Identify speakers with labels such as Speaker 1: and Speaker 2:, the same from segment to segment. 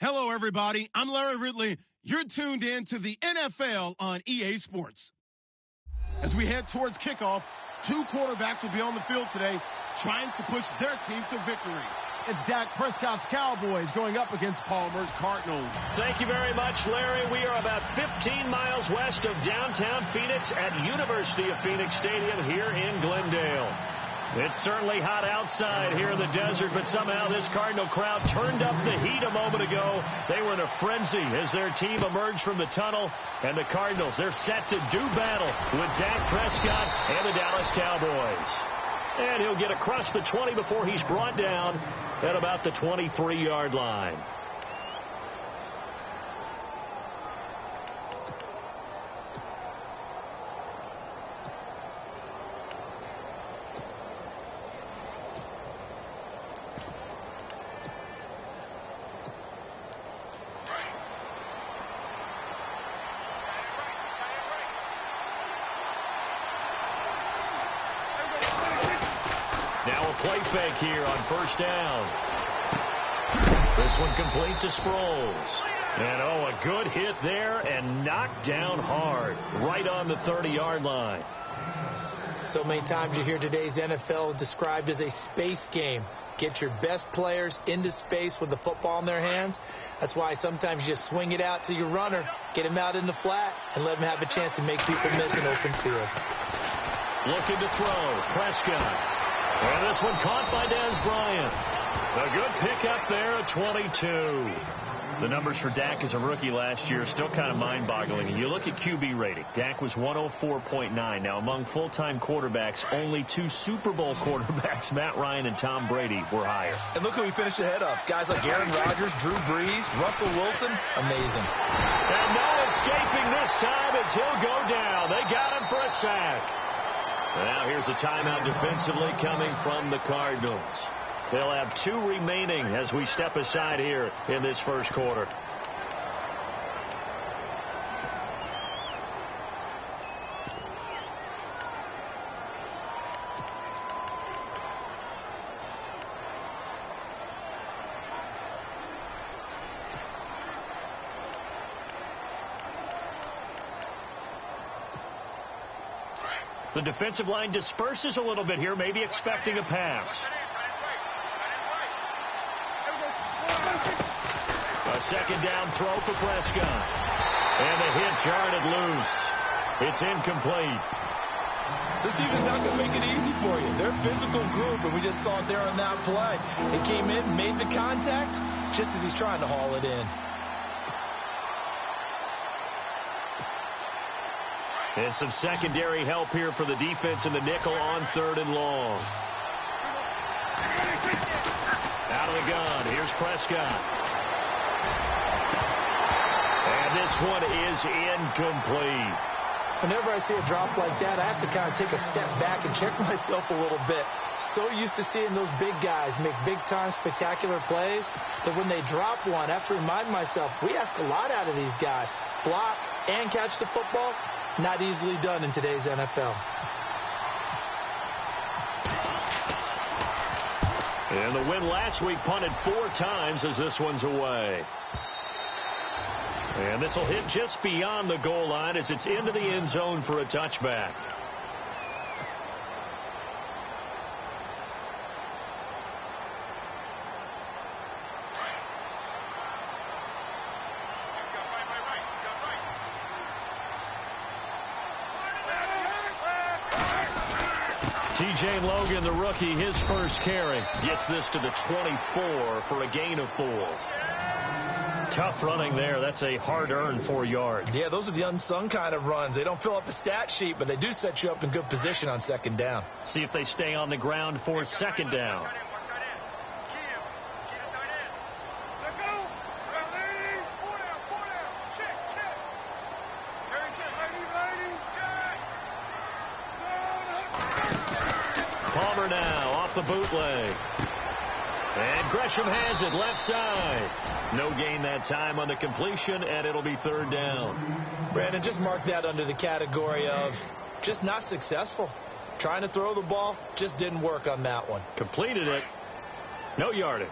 Speaker 1: Hello, everybody. I'm Larry Ridley. You're tuned in to the NFL on EA Sports. As we head towards kickoff, two quarterbacks will be on the field today trying to push their team to victory. It's Dak Prescott's Cowboys going up against Palmer's Cardinals.
Speaker 2: Thank you very much, Larry. We are about 15 miles west of downtown Phoenix at University of Phoenix Stadium here in Glendale. It's certainly hot outside here in the desert, but somehow this Cardinal crowd turned up the heat a moment ago. They were in a frenzy as their team emerged from the tunnel, and the Cardinals, they're set to do battle with Dak Prescott and the Dallas Cowboys. And he'll get across the 20 before he's brought down at about the 23-yard line. Play fake here on first down. This one complete to Sproles. And a good hit there and knocked down hard right on the 30-yard line.
Speaker 3: So many times you hear today's NFL described as a space game. Get your best players into space with the football in their hands. That's why sometimes you swing it out to your runner, get him out in the flat, and let him have a chance to make people miss an open field.
Speaker 2: Looking to throw. Prescott. And this one caught by Dez Bryant. A good pickup there at 22. The numbers for Dak as a rookie last year are still kind of mind-boggling. You look at QB rating. Dak was 104.9. Now, among full-time quarterbacks, only two Super Bowl quarterbacks, Matt Ryan and Tom Brady, were higher.
Speaker 4: And look who he finished ahead of. Guys like Aaron Rodgers, Drew Brees, Russell Wilson. Amazing.
Speaker 2: And no escaping this time as he'll go down. They got him for a sack. Now here's a timeout defensively coming from the Cardinals. They'll have two remaining as we step aside here in this first quarter. The defensive line disperses a little bit here, maybe expecting a pass. A second down throw for Prescott. And the hit jarred loose. It's incomplete.
Speaker 4: This defense is not going to make it easy for you. They're a physical group, and we just saw it there on that play. They came in, made the contact, just as he's trying to haul it in.
Speaker 2: And some secondary help here for the defense in the nickel on 3rd and long. Out of the gun, here's Prescott. And this one is incomplete.
Speaker 3: Whenever I see a drop like that, I have to kind of take a step back and check myself a little bit. So used to seeing those big guys make big-time spectacular plays that when they drop one, I have to remind myself, we ask a lot out of these guys. Block and catch the football. Not easily done in today's NFL.
Speaker 2: And the win last week punted 4 times as this one's away. And this will hit just beyond the goal line as it's into the end zone for a touchback. TJ Logan, the rookie, his first carry, gets this to the 24 for a gain of 4. Tough running there. That's a hard-earned 4 yards.
Speaker 4: Yeah, those are the unsung kind of runs. They don't fill up the stat sheet, but they do set you up in good position on second down.
Speaker 2: See if they stay on the ground for second down. Palmer now off the bootleg. And Gresham has it left side. No gain that time on the completion, and it'll be 3rd down.
Speaker 4: Brandon, just mark that under the category of just not successful. Trying to throw the ball, just didn't work on that one.
Speaker 2: Completed it. No yardage.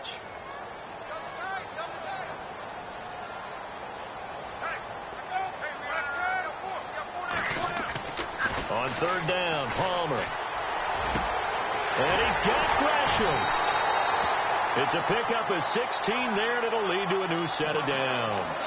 Speaker 2: On third down, Palmer. And he's got Gresham. It's a pickup of 16 there, and it'll lead to a new set of downs.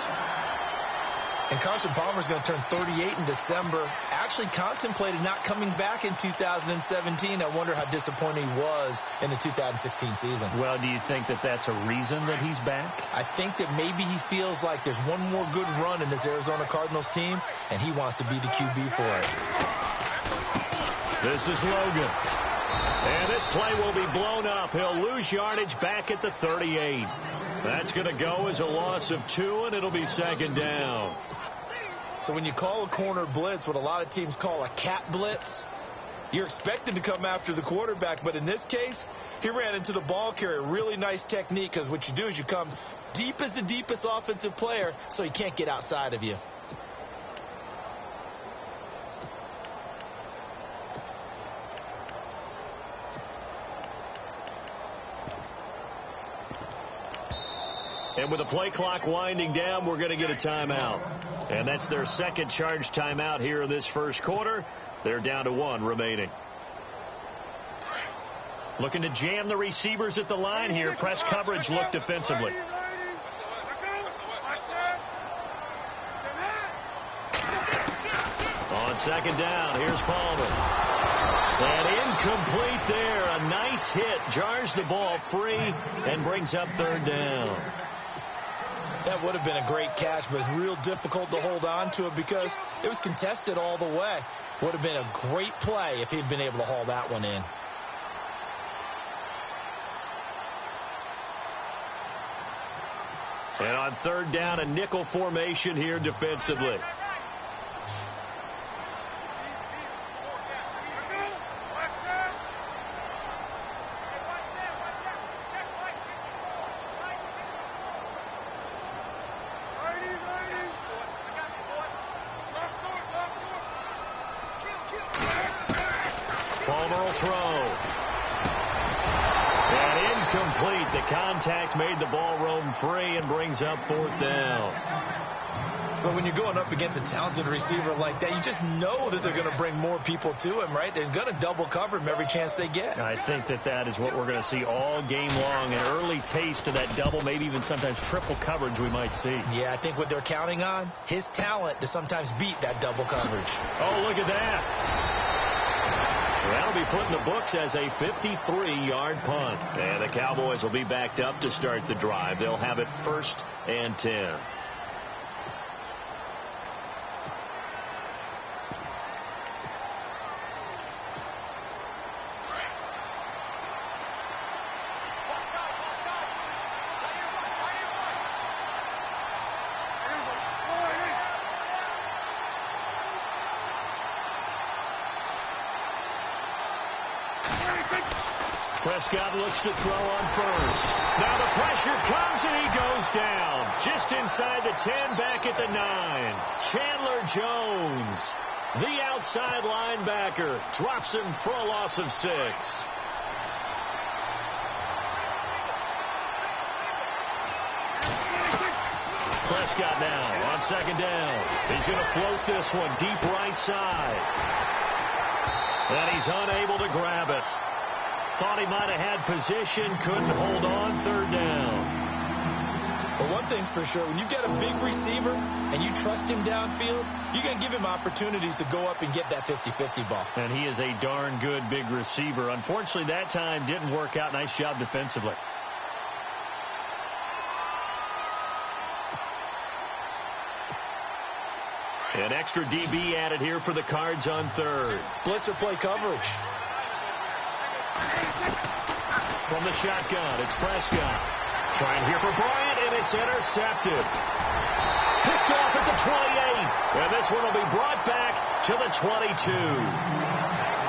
Speaker 3: And Carson Palmer's going to turn 38 in December. Actually contemplated not coming back in 2017. I wonder how disappointed he was in the 2016 season.
Speaker 2: Well, do you think that that's a reason that he's back?
Speaker 3: I think that maybe he feels like there's one more good run in this Arizona Cardinals team, and he wants to be the QB for it.
Speaker 2: This is Logan. And this play will be blown up. He'll lose yardage back at the 38. That's going to go as a loss of 2, and it'll be second down.
Speaker 3: So when you call a corner blitz, what a lot of teams call a cat blitz, you're expected to come after the quarterback. But in this case, he ran into the ball carrier. Really nice technique, because what you do is you come deep as the deepest offensive player so he can't get outside of you.
Speaker 2: And with the play clock winding down, we're going to get a timeout. And that's their second charge timeout here in this first quarter. They're down to 1 remaining. Looking to jam the receivers at the line here. Press coverage look defensively. On second down, here's Palmer. And incomplete there. A nice hit. Jars the ball free and brings up third down.
Speaker 3: That would have been a great catch, but it's real difficult to hold on to it because it was contested all the way. Would have been a great play if he'd been able to haul that one in.
Speaker 2: And on third down, a nickel formation here defensively. Contact made the ball roam free and brings up fourth down.
Speaker 3: But when you're going up against a talented receiver like that, you just know that they're going to bring more people to him, right? They're going to double cover him every chance they get.
Speaker 2: I think that is what we're going to see all game long. An early taste of that double, maybe even sometimes triple coverage we might see.
Speaker 3: Yeah, I think what they're counting on, his talent to sometimes beat that double coverage.
Speaker 2: Oh, look at that. That'll be put in the books as a 53-yard punt. And the Cowboys will be backed up to start the drive. They'll have it 1st and 10. Prescott looks to throw on first. Now the pressure comes and he goes down. Just inside the 10, back at the 9. Chandler Jones, the outside linebacker, drops him for a loss of 6. Prescott now on second down. He's going to float this one deep right side. And he's unable to grab it. Thought he might have had position, couldn't hold on, third down.
Speaker 3: But one thing's for sure, when you get a big receiver and you trust him downfield, you're going to give him opportunities to go up and get that 50-50 ball.
Speaker 2: And he is a darn good big receiver. Unfortunately, that time didn't work out. Nice job defensively. An extra DB added here for the Cards on third.
Speaker 3: Blitzer play coverage.
Speaker 2: From the shotgun, it's Prescott. Trying here for Bryant, and it's intercepted. Picked off at the 28. And this one will be brought back to the 22.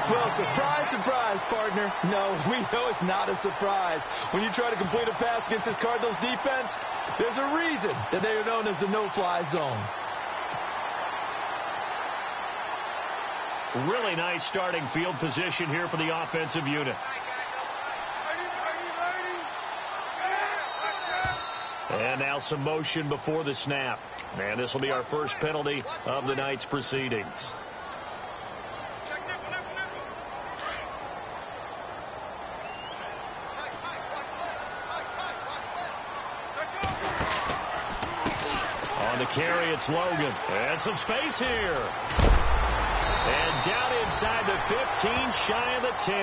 Speaker 3: Well, surprise, surprise, partner. No, we know it's not a surprise. When you try to complete a pass against this Cardinals defense, there's a reason that they are known as the no-fly zone.
Speaker 2: Really nice starting field position here for the offensive unit. And now some motion before the snap. And this will be our first penalty of the night's proceedings. it's Logan. And some space here. And down inside the 15, shy of the 10.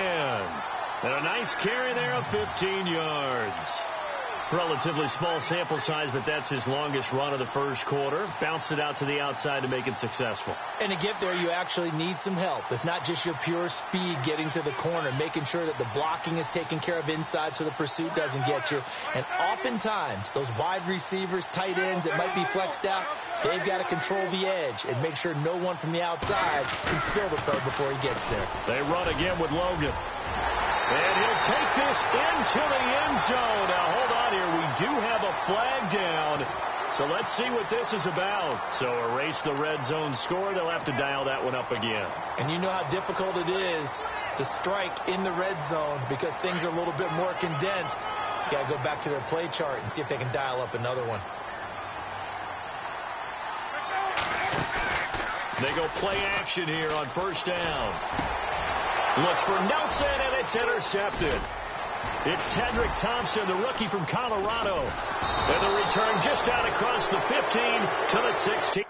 Speaker 2: And a nice carry there of 15 yards. Relatively small sample size, but that's his longest run of the first quarter. Bounced it out to the outside to make it successful.
Speaker 3: And to get there, you actually need some help. It's not just your pure speed getting to the corner, making sure that the blocking is taken care of inside so the pursuit doesn't get you. And oftentimes, those wide receivers, tight ends that might be flexed out, they've got to control the edge and make sure no one from the outside can spill the play before he gets there.
Speaker 2: They run again with Logan. And he'll take this into the end zone. Now, hold on here. We do have a flag down. So let's see what this is about. So erase the red zone score. They'll have to dial that one up again.
Speaker 3: And you know how difficult it is to strike in the red zone because things are a little bit more condensed. You got to go back to their play chart and see if they can dial up another one.
Speaker 2: They go play action here on first down. Looks for Nelson, and it's intercepted. It's Tedrick Thompson, the rookie from Colorado. And the return just out across the 15 to the 16.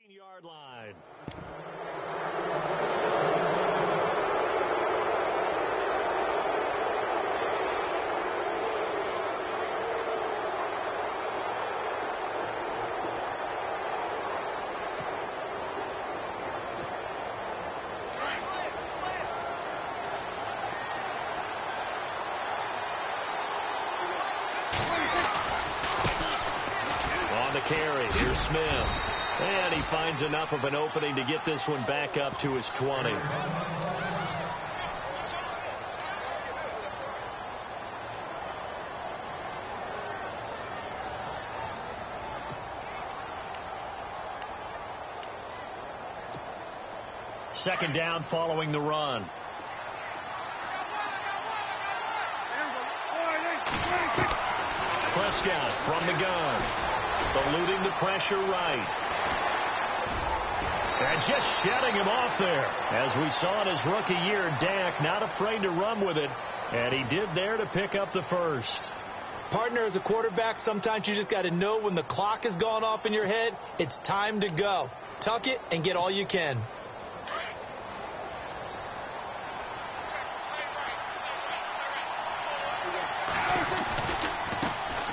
Speaker 2: Yard line. On the carry, here's Smith. And he finds enough of an opening to get this one back up to his 20. Second down following the run. Prescott from the gun. Eluding the pressure right. And just shedding him off there. As we saw in his rookie year, Dak not afraid to run with it. And he did there to pick up the first.
Speaker 3: Partner, as a quarterback, sometimes you just got to know when the clock has gone off in your head, it's time to go. Tuck it and get all you can.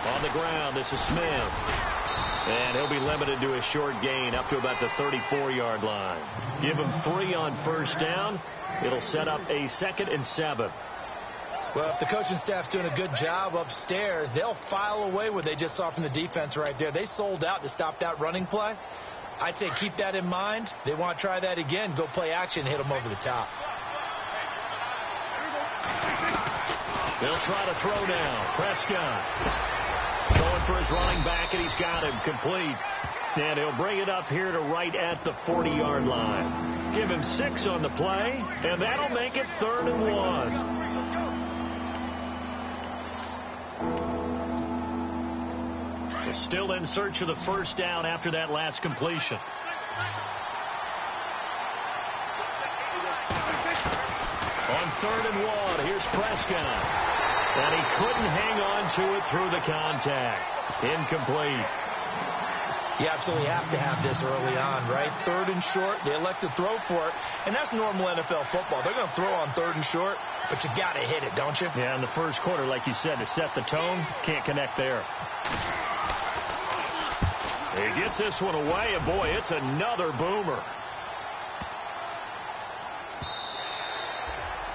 Speaker 2: On the ground, this is Smith. And he'll be limited to a short gain up to about the 34-yard line. Give him 3 on first down. It'll set up a 2nd and 7.
Speaker 3: Well, if the coaching staff's doing a good job upstairs, they'll file away what they just saw from the defense right there. They sold out to stop that running play. I'd say keep that in mind. They want to try that again. Go play action, hit them over the top.
Speaker 2: They'll try to throw now. Prescott. Going for his running back, and he's got him complete. And he'll bring it up here to right at the 40-yard line. give him 6 on the play, and that'll make it 3rd and 1. Still in search of the first down after that last completion. On 3rd and 1, here's Prescott. And he couldn't hang on to it through the contact. Incomplete.
Speaker 3: You absolutely have to have this early on, right? 3rd and short, they elect to throw for it, and that's normal NFL football. They're going to throw on 3rd and short, but you got to hit it, don't you?
Speaker 2: Yeah, in the first quarter, like you said, to set the tone, can't connect there. He gets this one away, and boy, it's another boomer.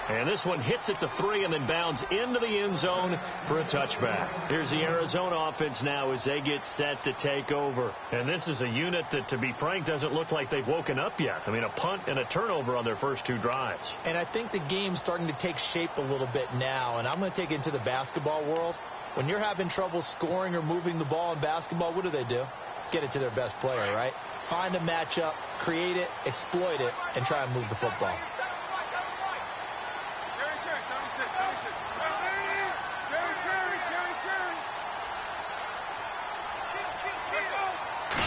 Speaker 2: And this one hits at the 3 and then bounds into the end zone for a touchback. Here's the Arizona offense now as they get set to take over. And this is a unit that, to be frank, doesn't look like they've woken up yet. I mean, a punt and a turnover on their first 2 drives.
Speaker 3: And I think the game's starting to take shape a little bit now. And I'm going to take it into the basketball world. When you're having trouble scoring or moving the ball in basketball, what do? Get it to their best player, right? Find a matchup, create it, exploit it, and try and move the football.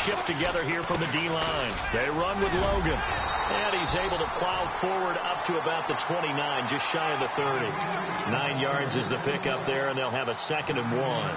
Speaker 2: Shift together here from the D-line. They run with Logan. And he's able to plow forward up to about the 29, just shy of the 30. 9 yards is the pickup there, and they'll have a 2nd and 1.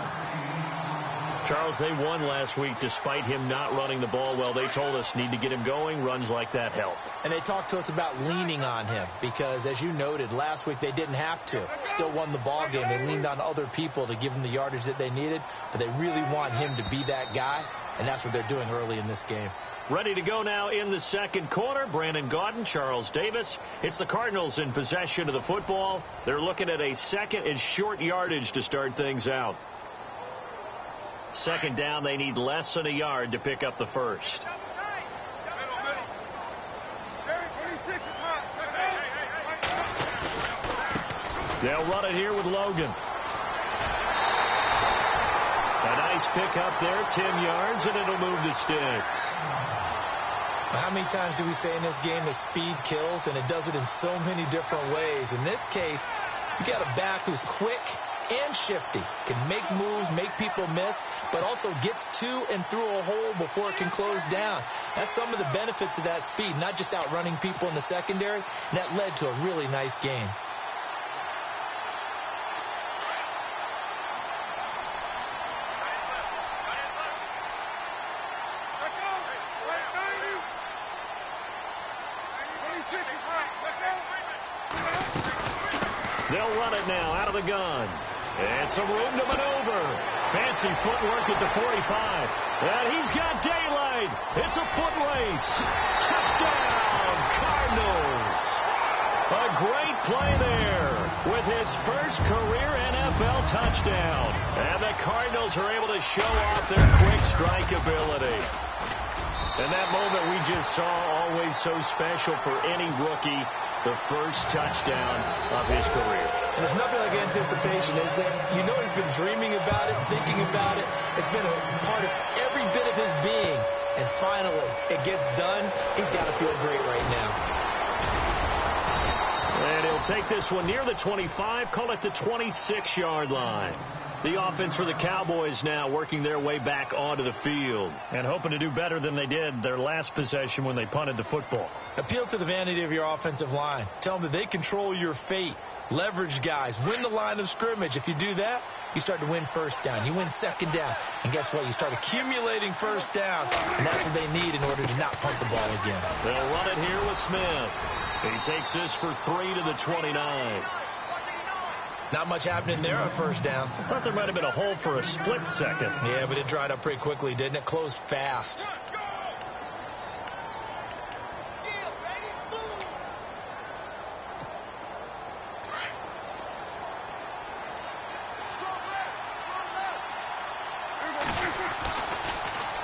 Speaker 2: Charles, they won last week despite him not running the ball well. They told us need to get him going. Runs like that help.
Speaker 3: And they talked to us about leaning on him because, as you noted, last week they didn't have to. Still won the ball game. They leaned on other people to give them the yardage that they needed, but they really want him to be that guy, and that's what they're doing early in this game.
Speaker 2: Ready to go now in the second quarter. Brandon Gaudin, Charles Davis. It's the Cardinals in possession of the football. They're looking at a 2nd and short yardage to start things out. 2nd down, they need less than a yard to pick up the first. They'll run it here with Logan. A nice pick up there, 10 yards, and it'll move the sticks.
Speaker 3: How many times do we say in this game that speed kills, and it does it in so many different ways? In this case, you got a back who's quick and shifty, can make moves, make people miss, but also gets to and through a hole before it can close down. That's some of the benefits of that speed, not just outrunning people in the secondary, and that led to a really nice game.
Speaker 2: They'll run it now out of the gun. And some room to maneuver. Fancy footwork at the 45. And he's got daylight. It's a foot race. Touchdown, Cardinals. A great play there with his first career NFL touchdown. And the Cardinals are able to show off their quick strike ability. And that moment we just saw, always so special for any rookie, the first touchdown of his career.
Speaker 3: And there's nothing like anticipation, is there? You know he's been dreaming about it, thinking about it. It's been a part of every bit of his being. And finally, it gets done. He's got to feel great right now.
Speaker 2: And he'll take this one near the 25, call it the 26-yard line. The offense for the Cowboys now working their way back onto the field and hoping to do better than they did their last possession when they punted the football.
Speaker 3: Appeal to the vanity of your offensive line. Tell them that they control your fate. Leverage guys. Win the line of scrimmage. If you do that, you start to win first down. You win second down. And guess what? You start accumulating first downs. And that's what they need in order to not punt the ball again.
Speaker 2: They'll run it here with Smith. He takes this for 3 to the 29.
Speaker 3: Not much happening there on first down.
Speaker 2: I thought there might have been a hole for a split second.
Speaker 3: Yeah, but it dried up pretty quickly, didn't it? Closed fast.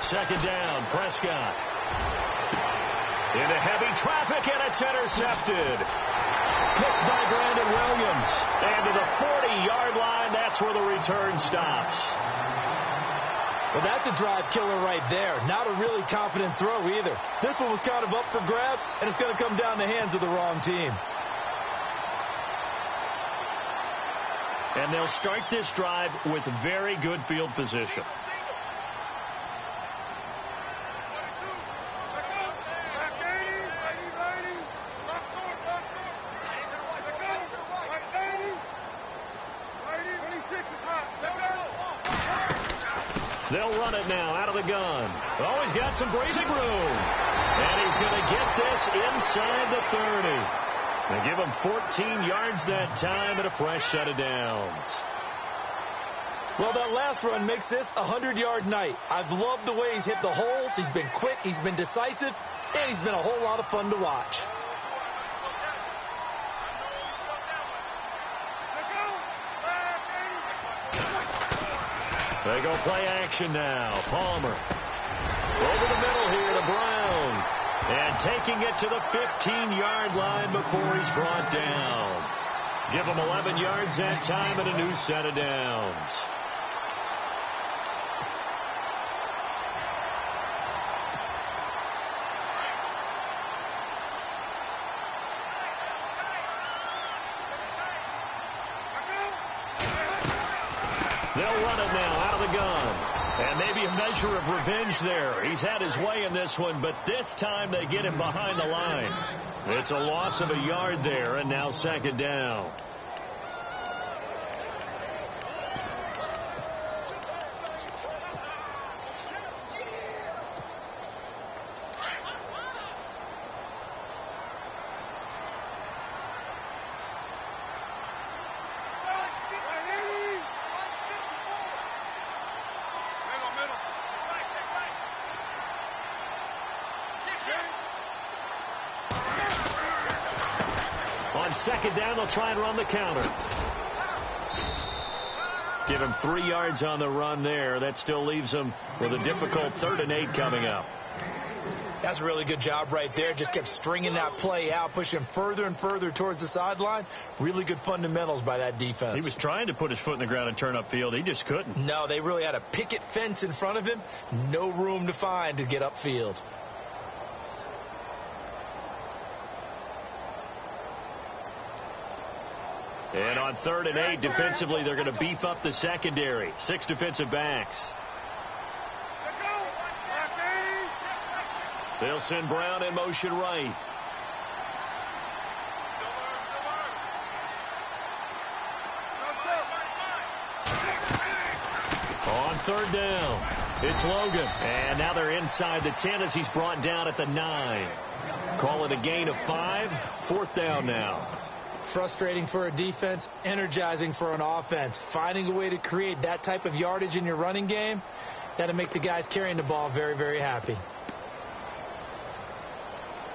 Speaker 2: Second down, Prescott. Into heavy traffic, and it's intercepted. Picked by Brandon Williams. And to the 40-yard line, that's where the return stops.
Speaker 3: Well, that's a drive killer right there. Not a really confident throw either. This one was kind of up for grabs, and it's going to come down the hands of the wrong team.
Speaker 2: And they'll start this drive with very good field position. They'll run it now out of the gun. Oh, he's got some breathing room. And he's going to get this inside the 30. They give him 14 yards that time and a fresh set of downs.
Speaker 3: Well, that last run makes this a 100-yard night. I've loved the way he's hit the holes. He's been quick, he's been decisive, and he's been a whole lot of fun to watch.
Speaker 2: They go play action now. Palmer. Over the middle here to Brown. And taking it to the 15-yard line before he's brought down. Give him 11 yards that time and a new set of downs. They'll run it now out of the gun. And maybe a measure of revenge there. He's had his way in this one, but this time they get him behind the line. It's a loss of a yard there, and now second down. On second down, they'll try and run the counter. Give him 3 yards on the run there. That still leaves him with a difficult 3rd and 8 coming up.
Speaker 3: That's a really good job right there. Just kept stringing that play out, pushing him further and further towards the sideline. Really good fundamentals by that defense.
Speaker 2: He was trying to put his foot in the ground and turn upfield. He just couldn't.
Speaker 3: No, they really had a picket fence in front of him. No room to find to get upfield.
Speaker 2: And on 3rd and 8, defensively, they're going to beef up the secondary. 6 defensive backs. They'll send Brown in motion right. On 3rd down, it's Logan. And now they're inside the 10 as he's brought down at the 9. Call it a gain of 5. 4th down now.
Speaker 3: Frustrating for a defense, energizing for an offense. Finding a way to create that type of yardage in your running game, that'll make the guys carrying the ball very, very happy.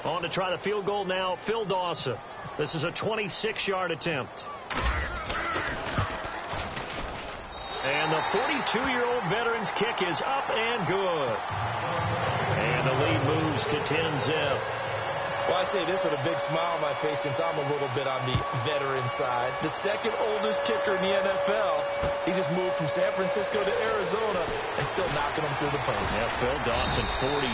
Speaker 2: On to try the field goal now, Phil Dawson. This is a 26-yard attempt. And the 42-year-old veteran's kick is up and good. And the lead moves to 10-zip.
Speaker 3: Well, I say this with a big smile on my face since I'm a little bit on the veteran side. The second oldest kicker in the NFL. He just moved from San Francisco to Arizona and still knocking them through the post.
Speaker 2: Yeah, Phil Dawson,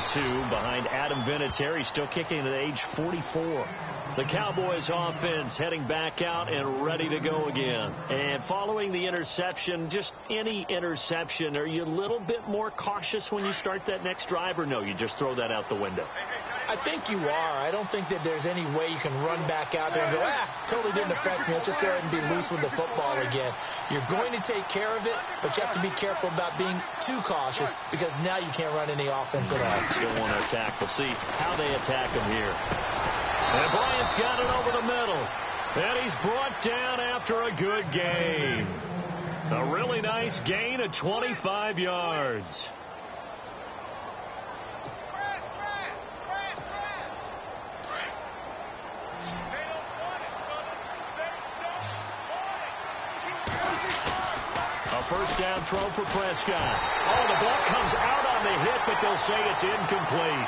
Speaker 2: 42, behind Adam Vinatieri, still kicking at age 44. The Cowboys offense heading back out and ready to go again. And following the interception, just any interception, are you a little bit more cautious when you start that next drive, or no, you just throw that out the window?
Speaker 3: I think you are. I don't think that there's any way you can run back out there and go, totally didn't affect me. Let's just go ahead and be loose with the football again. You're going to take care of it, but you have to be careful about being too cautious because now you can't run any offense at all.
Speaker 2: Still want to attack. We'll see how they attack him here. And Bryant's got it over the middle. And he's brought down after a good gain. A really nice gain of 25 yards. First down throw for Prescott. Oh, the ball comes out on the hit, but they'll say it's incomplete.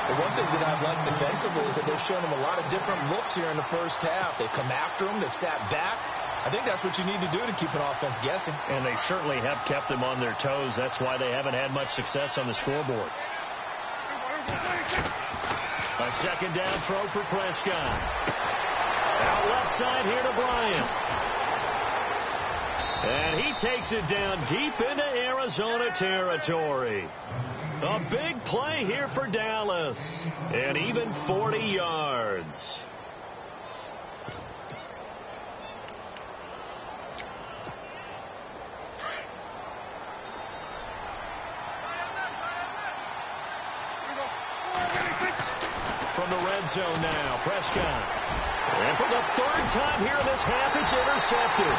Speaker 3: Well, one thing that I've liked defensively is that they've shown him a lot of different looks here in the first half. They've come after him. They've sat back.
Speaker 4: I think that's what you need to do to keep an offense guessing.
Speaker 2: And they certainly have kept them on their toes. That's why they haven't had much success on the scoreboard. A second down throw for Prescott. Out left side here to Bryant. And he takes it down deep into Arizona territory. A big play here for Dallas. And even 40 yards. From the red zone now, Prescott. And for the third time here in this half, it's intercepted.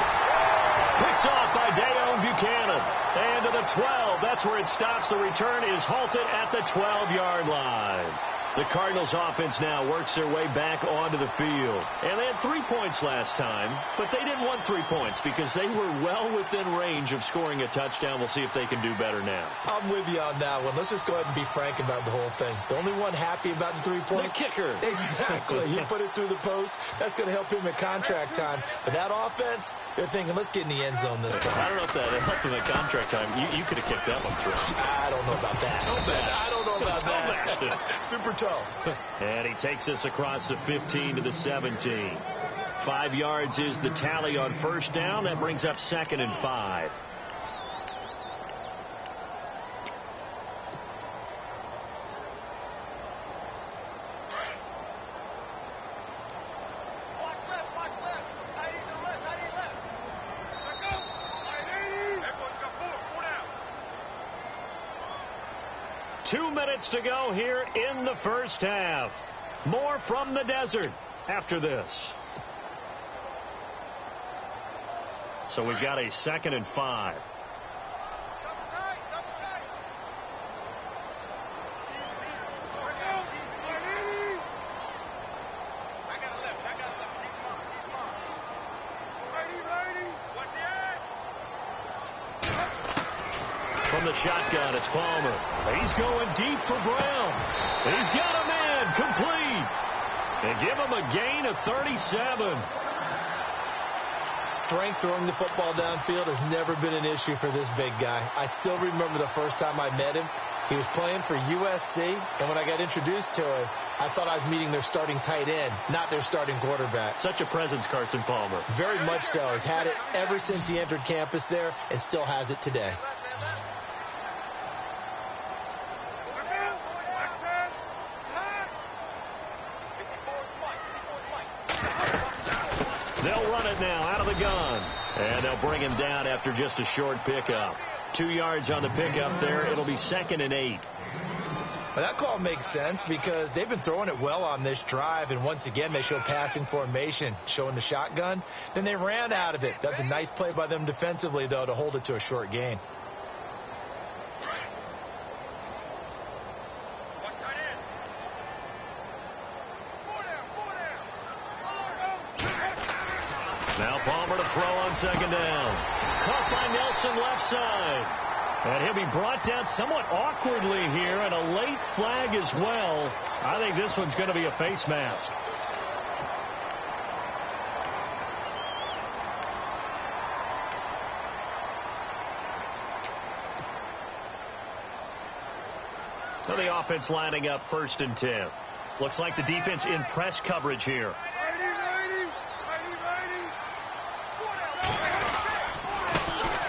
Speaker 2: Picked off by Dayon Buchanan. And to the 12. That's where it stops. The return is halted at the 12-yard line. The Cardinals offense now works their way back onto the field. And they had 3 points last time, but they didn't want 3 points because they were well within range of scoring a touchdown. We'll see if they can do better now.
Speaker 3: I'm with you on that one. Let's just go ahead and be frank about the whole thing. The only one happy about the 3-point?
Speaker 2: The kicker.
Speaker 3: Exactly. He put it through the post. That's going to help him at contract time. But that offense, they're thinking, let's get in the end zone this time.
Speaker 2: I don't know if that helped him at contract time. You could have kicked that one through.
Speaker 3: I don't know about that. I don't know about that. Super toe.
Speaker 2: And he takes us across the 15 to the 17. 5 yards is the tally on first down. That brings up 2nd and 5. To go here in the first half. More from the desert after this. So we've got a 2nd and 5. From the shotgun, it's Palmer. He's going deep for Brown. He's got a man complete. And give him a gain of 37.
Speaker 3: Strength throwing the football downfield has never been an issue for this big guy. I still remember the first time I met him. He was playing for USC, and when I got introduced to him, I thought I was meeting their starting tight end, not their starting quarterback.
Speaker 2: Such a presence, Carson Palmer.
Speaker 3: Very much so. He's had it ever since he entered campus there and still has it today.
Speaker 2: They'll run it now out of the gun. And they'll bring him down after just a short pickup. 2 yards on the pickup there. It'll be 2nd and 8.
Speaker 3: Well, that call makes sense because they've been throwing it well on this drive. And once again, they show passing formation, showing the shotgun. Then they ran out of it. That's a nice play by them defensively, though, to hold it to a short gain.
Speaker 2: Now Palmer to throw on 2nd down. Caught by Nelson left side. And he'll be brought down somewhat awkwardly here, and a late flag as well. I think this one's going to be a face mask. So the offense lining up 1st and 10. Looks like the defense in press coverage here.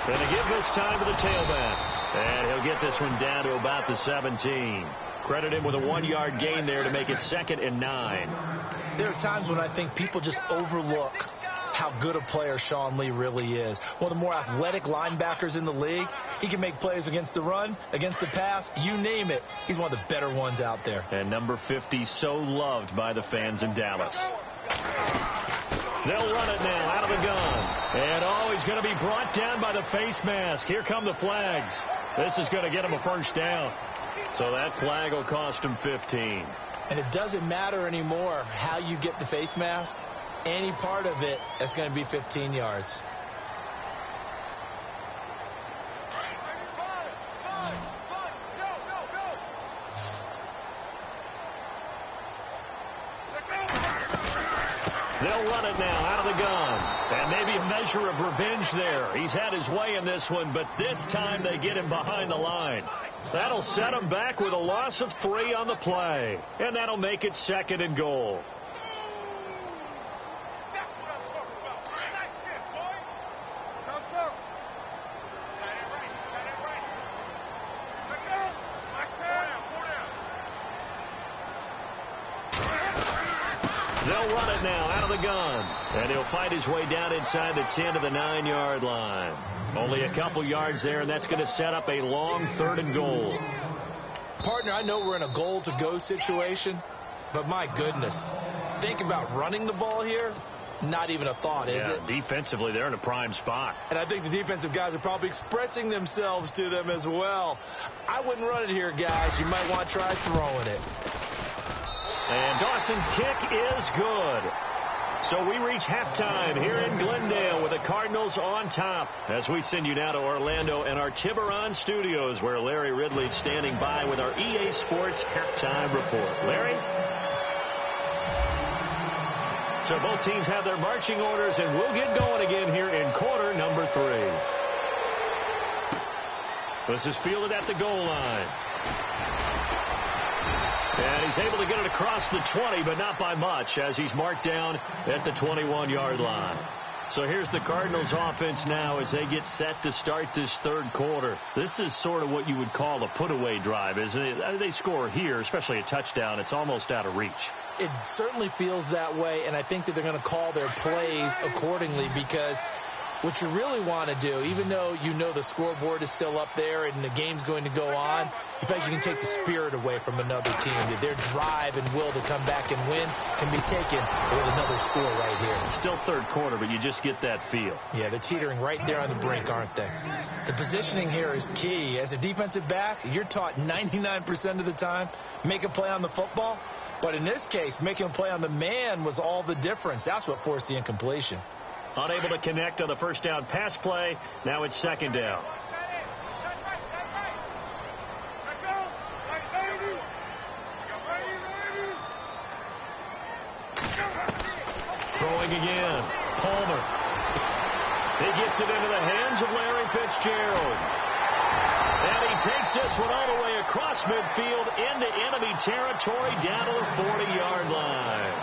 Speaker 2: Going to give this time to the tailback. And he'll get this one down to about the 17. Credit him with a 1-yard gain there to make it 2nd and 9.
Speaker 3: There are times when I think people just overlook how good a player Sean Lee really is. One of the more athletic linebackers in the league. He can make plays against the run, against the pass, you name it. He's one of the better ones out there.
Speaker 2: And number 50 so loved by the fans in Dallas. They'll run it now out of the gun. And, he's going to be brought down by the face mask. Here come the flags. This is going to get him a first down. So that flag will cost him 15.
Speaker 3: And it doesn't matter anymore how you get the face mask. Any part of it is going to be 15 yards. They'll run it now out of the gun. And maybe a
Speaker 2: measure of revenge there. He's had his way in this one, but this time they get him behind the line. That'll set him back with a loss of 3 on the play. And that'll make it 2nd and goal. They'll run it now out of the gun. And he'll fight his way down inside the 10 to the 9-yard line. Only a couple yards there, and that's going to set up a long 3rd and goal.
Speaker 3: Partner, I know we're in a goal-to-go situation, but my goodness, think about running the ball here. Not even a thought, is it?
Speaker 2: Defensively, they're in a prime spot.
Speaker 3: And I think the defensive guys are probably expressing themselves to them as well. I wouldn't run it here, guys. You might want to try throwing it.
Speaker 2: And Dawson's kick is good. So we reach halftime here in Glendale with the Cardinals on top as we send you now to Orlando and our Tiburon studios where Larry Ridley's standing by with our EA Sports halftime report. Larry? So both teams have their marching orders, and we'll get going again here in quarter number 3. This is fielded at the goal line. And he's able to get it across the 20, but not by much, as he's marked down at the 21-yard line. So here's the Cardinals offense now as they get set to start this 3rd quarter. This is sort of what you would call a put-away drive, isn't it? They score here, especially a touchdown. It's almost out of reach.
Speaker 3: It certainly feels that way, and I think that they're going to call their plays accordingly because what you really want to do, even though you know the scoreboard is still up there and the game's going to go on, in fact, you can take the spirit away from another team. Their drive and will to come back and win can be taken with another score right here.
Speaker 2: It's still 3rd quarter, but you just get that feel.
Speaker 3: Yeah, they're teetering right there on the brink, aren't they? The positioning here is key. As a defensive back, you're taught 99% of the time, make a play on the football. But in this case, making a play on the man was all the difference. That's what forced the incompletion.
Speaker 2: Unable to connect on the first down pass play. Now it's 2nd down. Throwing again. Palmer. He gets it into the hands of Larry Fitzgerald. And he takes this one all the way across midfield into enemy territory down to the 40-yard line.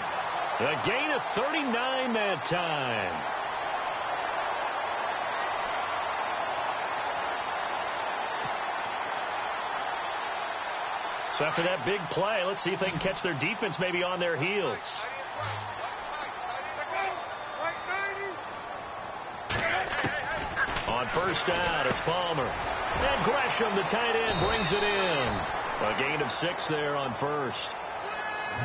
Speaker 2: A gain of 39 that time. So after that big play, let's see if they can catch their defense maybe on their heels. On first down, it's Palmer. And Gresham, the tight end, brings it in. A gain of 6 there on first.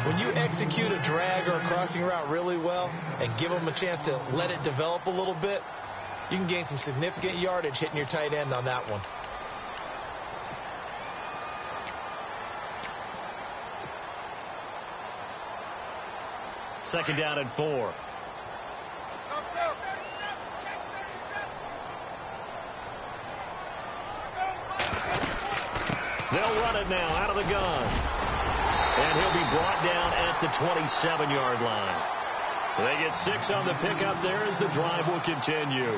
Speaker 3: When you execute a drag or a crossing route really well and give them a chance to let it develop a little bit, you can gain some significant yardage hitting your tight end on that one.
Speaker 2: Second down and 4. They'll run it now out of the gun. And he'll be brought down at the 27-yard line. They get 6 on the pickup there as the drive will continue.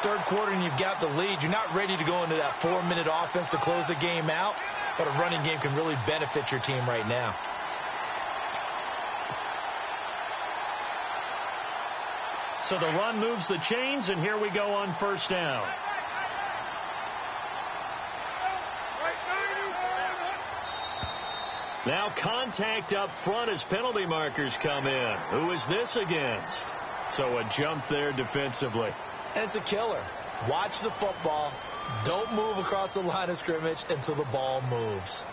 Speaker 3: 3rd quarter and you've got the lead. You're not ready to go into that 4-minute offense to close the game out, but a running game can really benefit your team right now.
Speaker 2: So the run moves the chains, and here we go on first down. Now contact up front as penalty markers come in. Who is this against? So a jump there defensively.
Speaker 3: And it's a killer. Watch the football. Don't move across the line of scrimmage until the ball moves.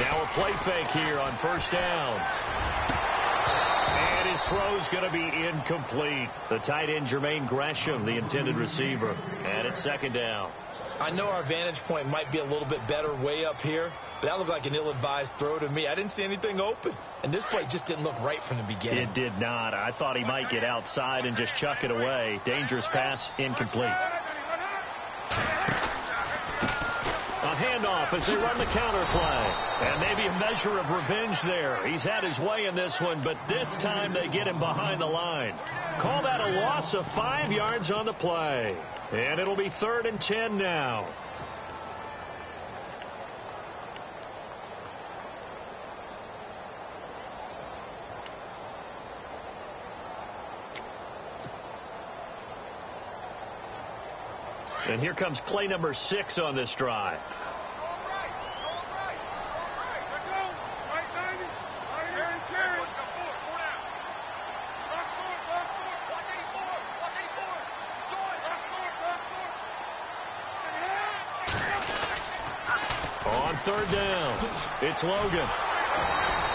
Speaker 2: Now a play fake here on first down. And And his throw's going to be incomplete. The tight end, Jermaine Gresham, the intended receiver. And it's second down.
Speaker 3: I know our vantage point might be a little bit better way up here, but that looked like an ill-advised throw to me. I didn't see anything open, and this play just didn't look right from the beginning.
Speaker 2: It did not. I thought he might get outside and just chuck it away. Dangerous pass, incomplete. A handoff as they run the counter play. And maybe a measure of revenge there. He's had his way in this one, but this time they get him behind the line. Call that a loss of 5 yards on the play. And it'll be 3rd and 10 now. And here comes play number 6 on this drive. On 3rd down, it's Logan.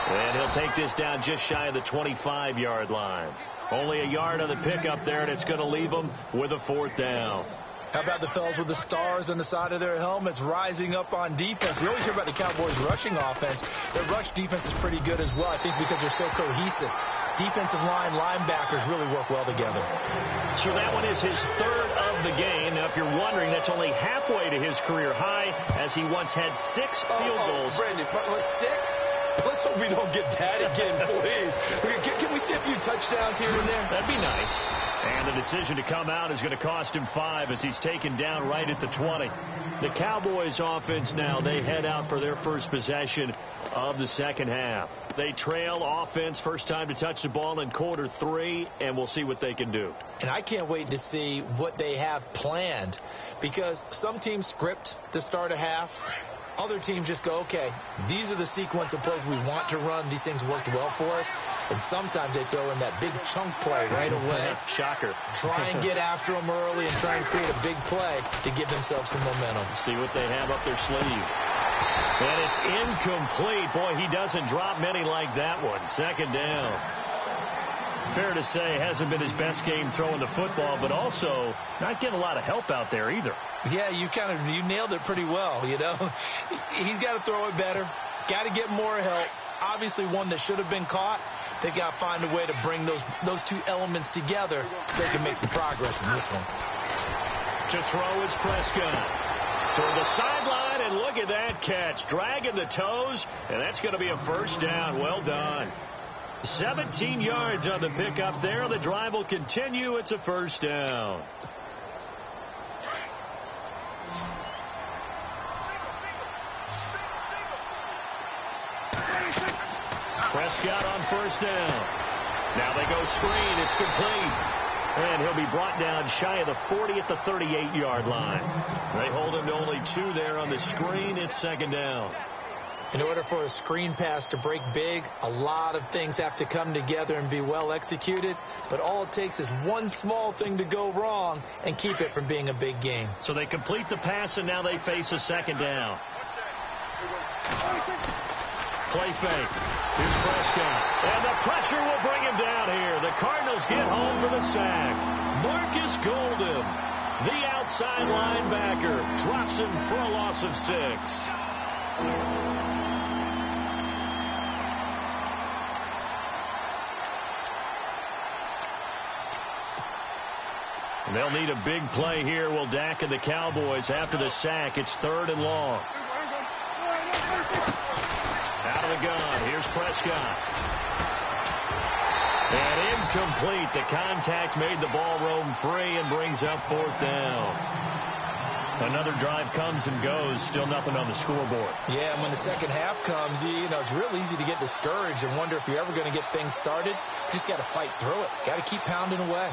Speaker 2: And he'll take this down just shy of the 25-yard line. Only a yard on the pickup there, and it's going to leave them with a 4th down.
Speaker 3: How about the fellas with the stars on the side of their helmets rising up on defense? We always hear about the Cowboys' rushing offense. Their rush defense is pretty good as well, I think, because they're so cohesive. Defensive line, linebackers really work well together.
Speaker 2: So that one is his 3rd of the game. Now, if you're wondering, that's only halfway to his career high, as he once had 6 field goals.
Speaker 3: Brandon, but 6? Let's hope we don't get that again, please. Can we see a few touchdowns here and there?
Speaker 2: That'd be nice. And the decision to come out is going to cost him 5 as he's taken down right at the 20. The Cowboys offense now, they head out for their first possession of the second half. They trail offense, first time to touch the ball in quarter 3, and we'll see what they can do.
Speaker 3: And I can't wait to see what they have planned, because some teams script to start a half. Other teams just go, okay, these are the sequence of plays we want to run. These things worked well for us. And sometimes they throw in that big chunk play right away.
Speaker 2: Shocker.
Speaker 3: Try and get after them early and try and create a big play to give themselves some momentum.
Speaker 2: See what they have up their sleeve. And it's incomplete. Boy, he doesn't drop many like that one. Second down. Fair to say, hasn't been his best game throwing the football, but also not getting a lot of help out there either.
Speaker 3: Yeah, you nailed it pretty well, you know. He's got to throw it better. Got to get more help. Obviously one that should have been caught. They got to find a way to bring those two elements together so they can make some progress in this one.
Speaker 2: To throw is Prescott. Toward the sideline, and look at that catch. Dragging the toes, and that's going to be a first down. Well done. 17 yards on the pickup there. The drive will continue. It's a first down. Prescott on first down. Now they go screen. It's complete. And he'll be brought down shy of the 40 at the 38-yard line. They hold him to only 2 there on the screen. It's second down.
Speaker 3: In order for a screen pass to break big, a lot of things have to come together and be well executed. But all it takes is one small thing to go wrong and keep it from being a big game.
Speaker 2: So they complete the pass, and now they face a second down. Play fake. Here's Prescott. And the pressure will bring him down here. The Cardinals get home for the sack. Marcus Golden, the outside linebacker, drops him for a loss of 6. And they'll need a big play here. Will Dak and the Cowboys after the sack. It's 3rd and long. Out of the gun. Here's Prescott. And incomplete. The contact made the ball roam free and brings up 4th down. Another drive comes and goes. Still nothing on the scoreboard.
Speaker 3: Yeah, and when the second half comes, you know, it's real easy to get discouraged and wonder if you're ever going to get things started. You just got to fight through it. Got to keep pounding away.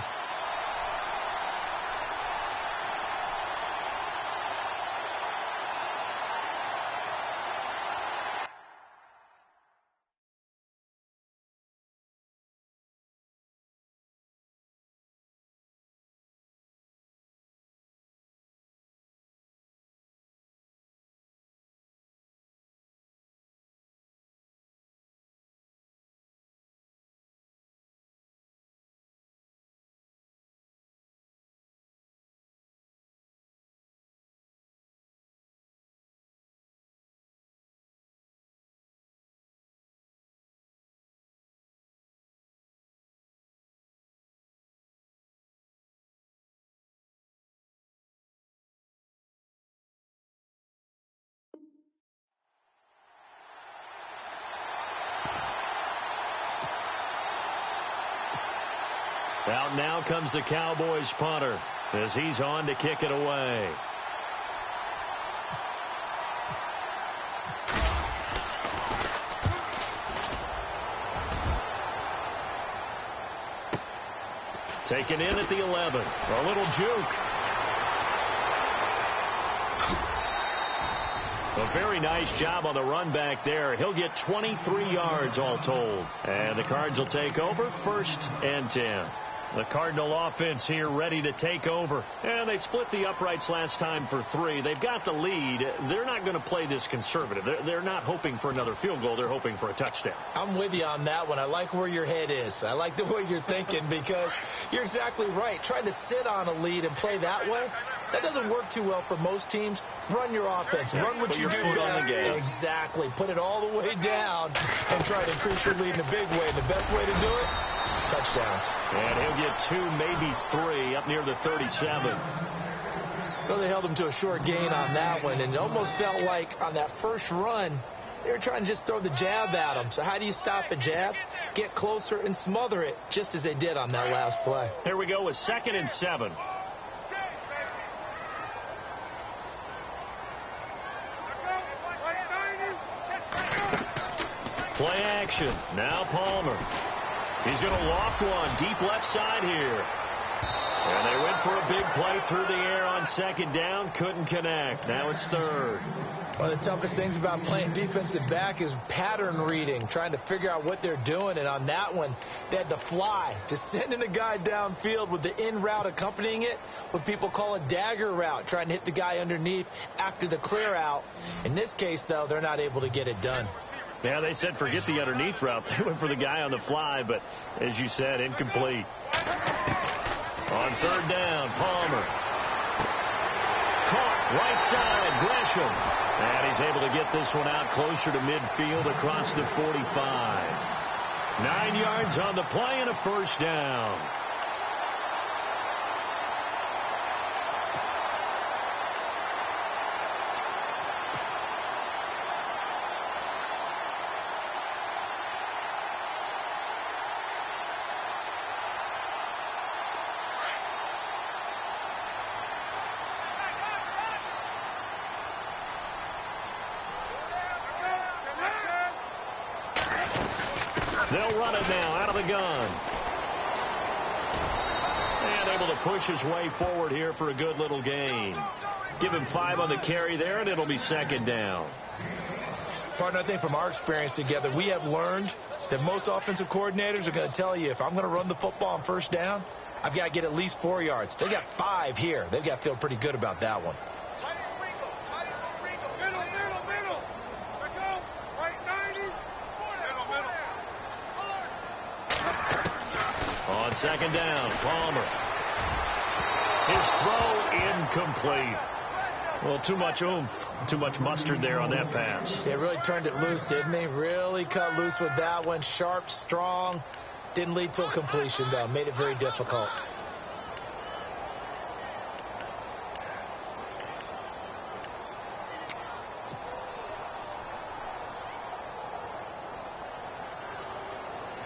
Speaker 2: Out now comes the Cowboys punter as he's on to kick it away. Taken in at the 11. A little juke. A very nice job on the run back there. He'll get 23 yards all told. And the Cards will take over 1st and 10. The Cardinal offense here ready to take over. And they split the uprights last time for 3. They've got the lead. They're not going to play this conservative. They're not hoping for another field goal. They're hoping for a touchdown.
Speaker 3: I'm with you on that one. I like where your head is. I like the way you're thinking because you're exactly right. Trying to sit on a lead and play that way, that doesn't work too well for most teams. Run your offense. Run what you do best. Exactly. Put it all the way down and try to increase your lead in a big way. And the best way to do it, touchdowns.
Speaker 2: And he'll get 2, maybe 3 up near the 37.
Speaker 3: Well, they held him to a short gain on that one, and it almost felt like on that first run, they were trying to just throw the jab at him. So how do you stop the jab? Get closer and smother it, just as they did on that last play.
Speaker 2: Here we go with 2nd and 7. Play action. Now Palmer. He's going to loft one deep left side here. And they went for a big play through the air on 2nd down. Couldn't connect. Now it's 3rd.
Speaker 3: One of the toughest things about playing defensive back is pattern reading, trying to figure out what they're doing. And on that one, they had to fly, just sending a guy downfield with the in route accompanying it, what people call a dagger route, trying to hit the guy underneath after the clear out. In this case, though, they're not able to get it done.
Speaker 2: Yeah, they said forget the underneath route. They went for the guy on the fly, but as you said, incomplete. On 3rd down, Palmer. Caught right side, Gresham. And he's able to get this one out closer to midfield across the 45. 9 yards on the play and a 1st down. They'll run it now out of the gun. And able to push his way forward here for a good little gain. Give him 5 on the carry there, and it'll be 2nd down.
Speaker 3: Partner, I think from our experience together, we have learned that most offensive coordinators are going to tell you, if I'm going to run the football on 1st down, I've got to get at least 4 yards. They got 5 here. They've got to feel pretty good about that one.
Speaker 2: On 2nd down, Palmer. His throw incomplete. Well, too much oomph, too much mustard there on that pass.
Speaker 3: Yeah, really turned it loose, didn't he? Really cut loose with that one. Sharp, strong. Didn't lead to a completion, though. Made it very difficult.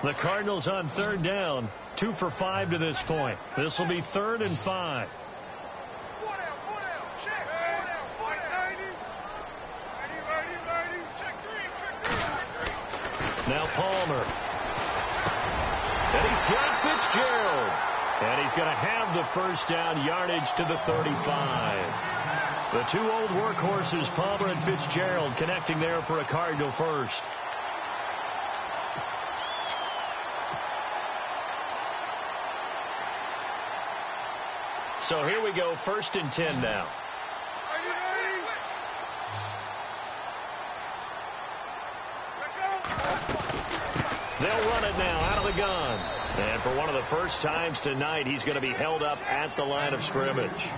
Speaker 2: The Cardinals on 3rd down, 2 for 5 to this point. This will be 3rd and 5. Now Palmer. And he's got Fitzgerald. And he's going to have the 1st down, yardage to the 35. The 2 old workhorses, Palmer and Fitzgerald, connecting there for a Cardinal first. So here we go, 1st and 10 now. They'll run it now out of the gun. And for one of the first times tonight, he's going to be held up at the line of scrimmage.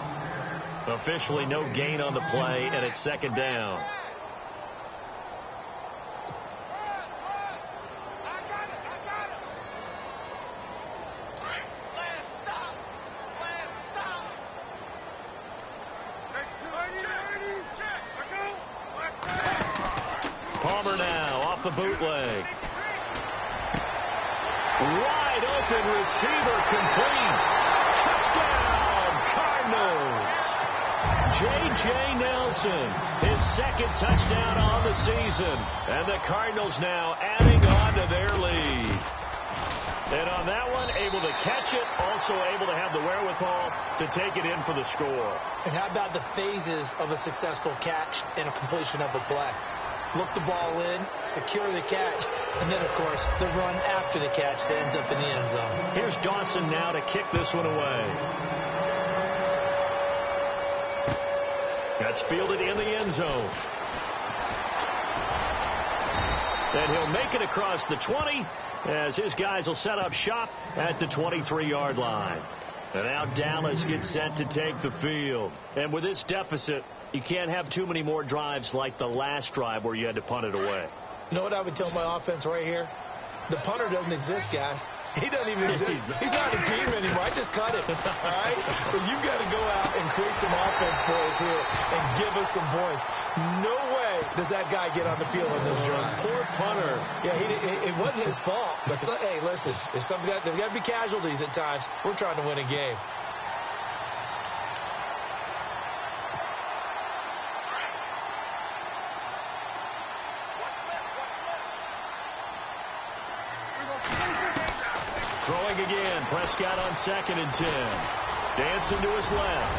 Speaker 2: Officially no gain on the play, and it's 2nd down. Palmer now off the bootleg. Wide open receiver complete. Touchdown, Cardinals. J.J. Nelson, his second touchdown on the season. And the Cardinals now adding on to their lead. And on that one, able to catch it, also able to have the wherewithal to take it in for the score.
Speaker 3: And how about the phases of a successful catch and a completion of a play? Look the ball in, secure the catch, and then, of course, the run after the catch that ends up in the end zone.
Speaker 2: Here's Dawson now to kick this one away. That's fielded in the end zone. And he'll make it across the 20 as his guys will set up shop at the 23-yard line. And now Dallas gets set to take the field. And with this deficit, you can't have too many more drives like the last drive where you had to punt it away.
Speaker 3: You know what I would tell my offense right here? The punter doesn't exist, guys. He doesn't even exist. He's not a team anymore. I just cut it. All right? So you've got to go out and create some offense for us here and give us some points. No way does that guy get on the field on this drive.
Speaker 2: Poor punter.
Speaker 3: Yeah, it wasn't his fault. But hey, listen, there's got to be casualties at times. We're trying to win a game.
Speaker 2: Throwing again. Prescott on 2nd and 10. Dancing to his left.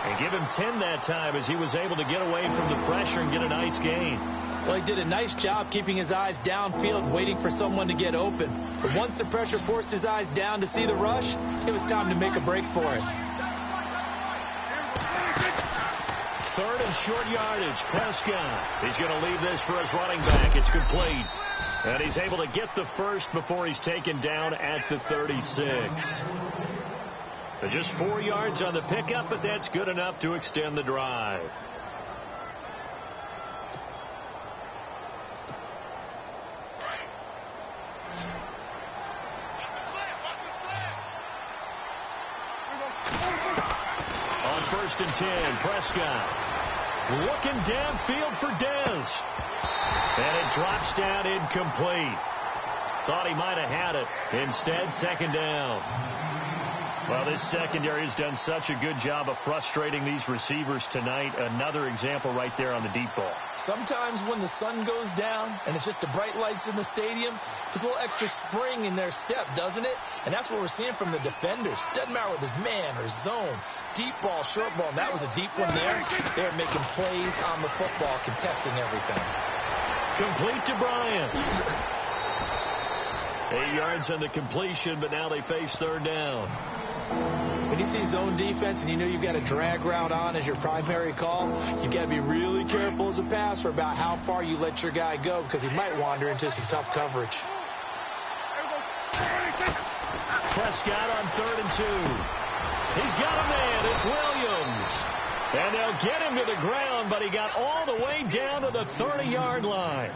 Speaker 2: And give him 10 that time as he was able to get away from the pressure and get a nice gain.
Speaker 3: Well, he did a nice job keeping his eyes downfield, waiting for someone to get open. But once the pressure forced his eyes down to see the rush, it was time to make a break for it.
Speaker 2: 3rd and short yardage. Prescott. He's going to leave this for his running back. It's complete. And he's able to get the first before he's taken down at the 36. Just 4 yards on the pickup, but that's good enough to extend the drive. On 1st and 10, Prescott looking downfield for Dez. And it drops down incomplete. Thought he might have had it. Instead, 2nd down. Well, this secondary has done such a good job of frustrating these receivers tonight. Another example right there on the deep ball.
Speaker 3: Sometimes when the sun goes down and it's just the bright lights in the stadium, there's a little extra spring in their step, doesn't it? And that's what we're seeing from the defenders. Doesn't matter whether it's man or zone, deep ball, short ball. And that was a deep one there. They're making plays on the football, contesting everything.
Speaker 2: Complete to Bryant. 8 yards on the completion, but now they face 3rd down.
Speaker 3: When you see zone defense and you know you've got a drag route on as your primary call, you've got to be really careful as a passer about how far you let your guy go because he might wander into some tough coverage.
Speaker 2: Prescott on 3rd and 2. He's got a man. It's Williams. And they'll get him to the ground, but he got all the way down to the 30-yard line.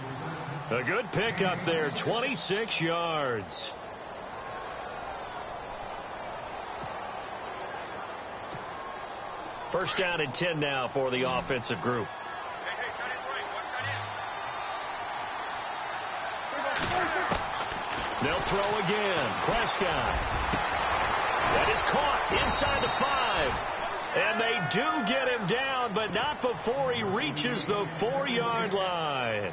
Speaker 2: A good pickup there, 26 yards. First down and 10 now for the offensive group. They'll throw again. Prescott. That is caught inside the 5. And they do get him down, but not before he reaches the 4-yard line.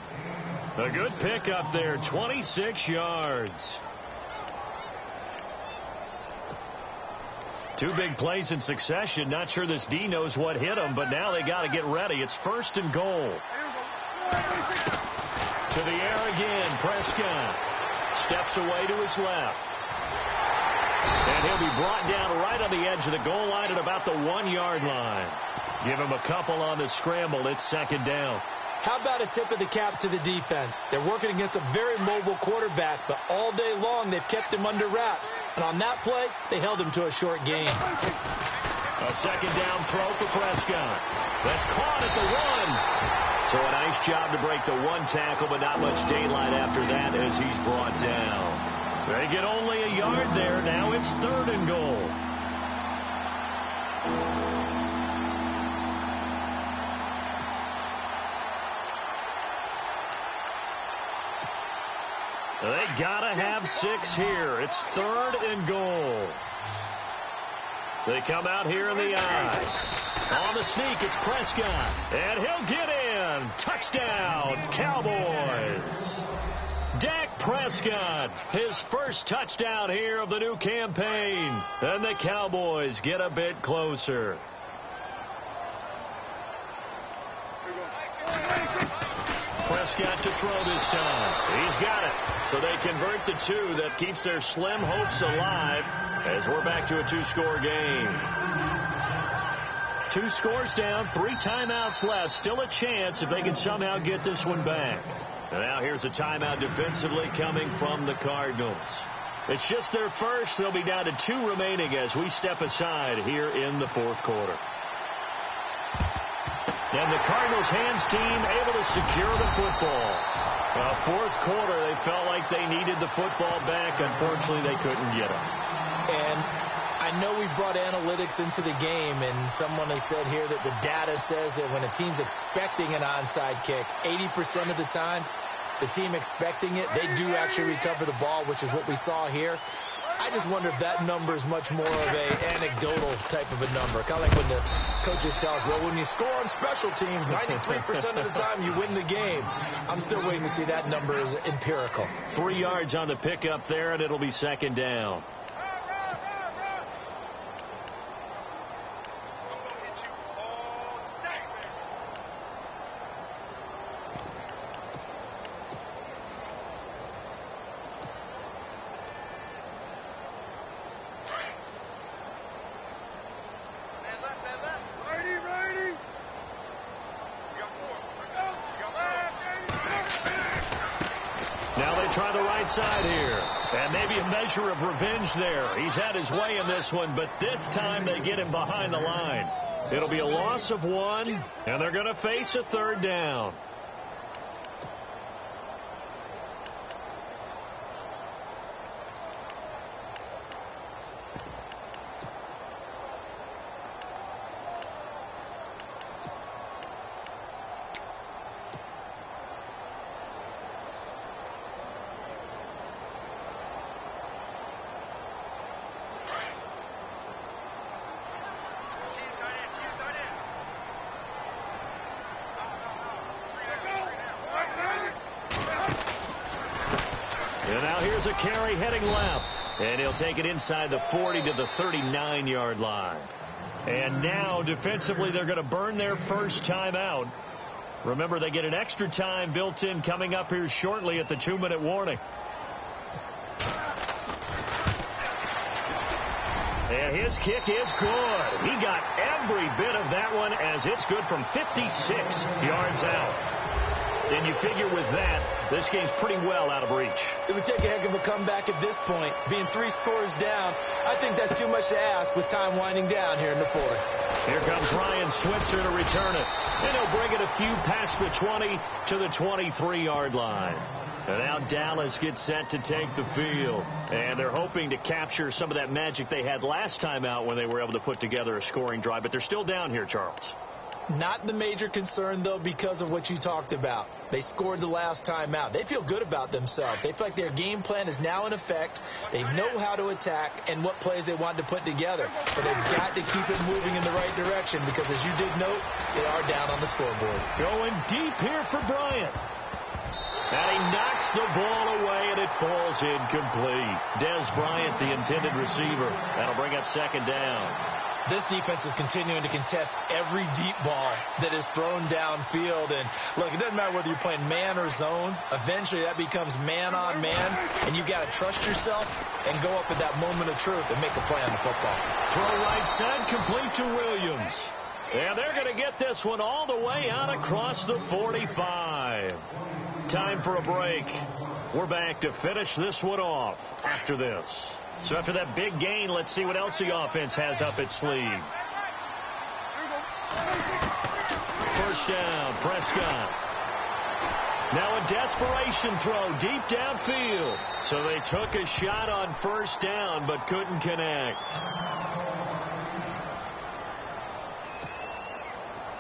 Speaker 2: A good pickup there, 26 yards. 2 big plays in succession. Not sure this D knows what hit him, but now they got to get ready. It's 1st and goal. To the air again, Prescott. Steps away to his left. And he'll be brought down right on the edge of the goal line at about the 1-yard line. Give him a couple on the scramble. It's 2nd down.
Speaker 3: How about a tip of the cap to the defense? They're working against a very mobile quarterback, but all day long they've kept him under wraps. And on that play, they held him to a short gain.
Speaker 2: A 2nd down throw for Prescott. That's caught at the 1. So a nice job to break the 1 tackle, but not much daylight after that as he's brought down. They get only a yard there. Now it's 3rd and goal. They gotta have 6 here. It's 3rd and goal. They come out here in the eye. On the sneak, it's Prescott. And he'll get in. Touchdown, Cowboys. Dak Prescott, his first touchdown here of the new campaign. And the Cowboys get a bit closer. Prescott to throw this time. He's got it. So they convert the 2. That keeps their slim hopes alive as we're back to a 2-score game. 2 scores down, 3 timeouts left. Still a chance if they can somehow get this one back. And now here's a timeout defensively coming from the Cardinals. It's just their first. They'll be down to 2 remaining as we step aside here in the 4th quarter. And the Cardinals' hands team able to secure the football. 4th quarter, they felt like they needed the football back. Unfortunately, they couldn't get it.
Speaker 3: And I know we brought analytics into the game, and someone has said here that the data says that when a team's expecting an onside kick, 80% of the time, the team expecting it, they do actually recover the ball, which is what we saw here. I just wonder if that number is much more of a anecdotal type of a number. Kind of like when the coaches tell us, well, when you score on special teams, 93% of the time you win the game. I'm still waiting to see that number is empirical.
Speaker 2: 3 yards on the pickup there, and it'll be 2nd down. Try the right side here. And maybe a measure of revenge there. He's had his way in this one, but this time they get him behind the line. It'll be a loss of 1, and they're going to face a 3rd down. And now here's a carry heading left. And he'll take it inside the 40 to the 39-yard line. And now defensively they're going to burn their first timeout. Remember, they get an extra time built in coming up here shortly at the 2-minute warning. And his kick is good. He got every bit of that one as it's good from 56 yards out. And you figure with that, this game's pretty well out of reach.
Speaker 3: It would take a heck of a comeback at this point. Being 3 scores down, I think that's too much to ask with time winding down here in the 4th.
Speaker 2: Here comes Ryan Switzer to return it. And he'll bring it a few past the 20 to the 23-yard line. And now Dallas gets set to take the field. And they're hoping to capture some of that magic they had last time out when they were able to put together a scoring drive. But they're still down here, Charles.
Speaker 3: Not the major concern, though, because of what you talked about. They scored the last time out. They feel good about themselves. They feel like their game plan is now in effect. They know how to attack and what plays they want to put together. But they've got to keep it moving in the right direction because, as you did note, they are down on the scoreboard.
Speaker 2: Going deep here for Bryant. And he knocks the ball away, and it falls incomplete. Dez Bryant, the intended receiver. That'll bring up 2nd down.
Speaker 3: This defense is continuing to contest every deep ball that is thrown downfield. And, look, it doesn't matter whether you're playing man or zone. Eventually, that becomes man-on-man, and you've got to trust yourself and go up at that moment of truth and make a play on the football.
Speaker 2: Throw right side, complete to Williams. And they're going to get this one all the way out across the 45. Time for a break. We're back to finish this one off after this. So after that big gain, let's see what else the offense has up its sleeve. First down, Prescott. Now a desperation throw deep downfield. So they took a shot on first down but couldn't connect.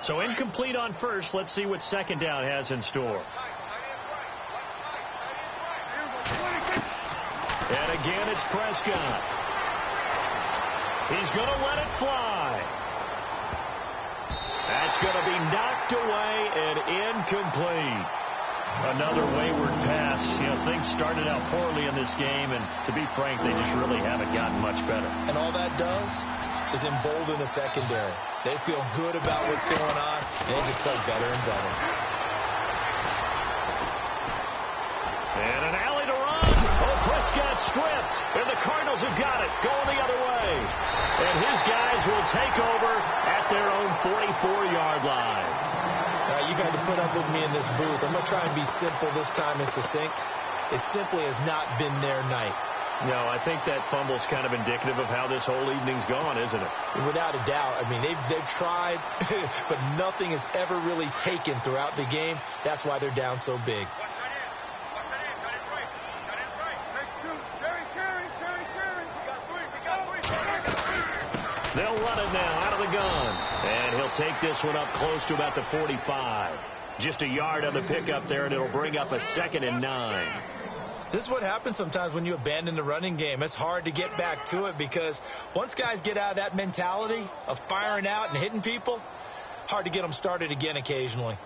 Speaker 2: So incomplete on first. Let's see what 2nd down has in store. again. It's Prescott. He's going to let it fly. That's going to be knocked away and incomplete. Another wayward pass. You know, things started out poorly in this game, and to be frank, they just really haven't gotten much better.
Speaker 3: And all that does is embolden the secondary. They feel good about what's going on, and they just play better and better.
Speaker 2: And an alley to run. Oh, Prescott stripped, and the Cardinals have got it, going the other way. And his guys will take over at their own 44-yard line.
Speaker 3: You've had to put up with me in this booth. I'm going to try and be simple this time and succinct. It simply has not been their night.
Speaker 2: No, I think that fumble's kind of indicative of how this whole evening's gone, isn't it?
Speaker 3: Without a doubt. I mean, they've tried, but nothing has ever really taken throughout the game. That's why they're down so big.
Speaker 2: They'll run it now out of the gun. And he'll take this one up close to about the 45. Just a yard on the pickup there, and it'll bring up a 2nd and 9.
Speaker 3: This is what happens sometimes when you abandon the running game. It's hard to get back to it because once guys get out of that mentality of firing out and hitting people, hard to get them started again occasionally.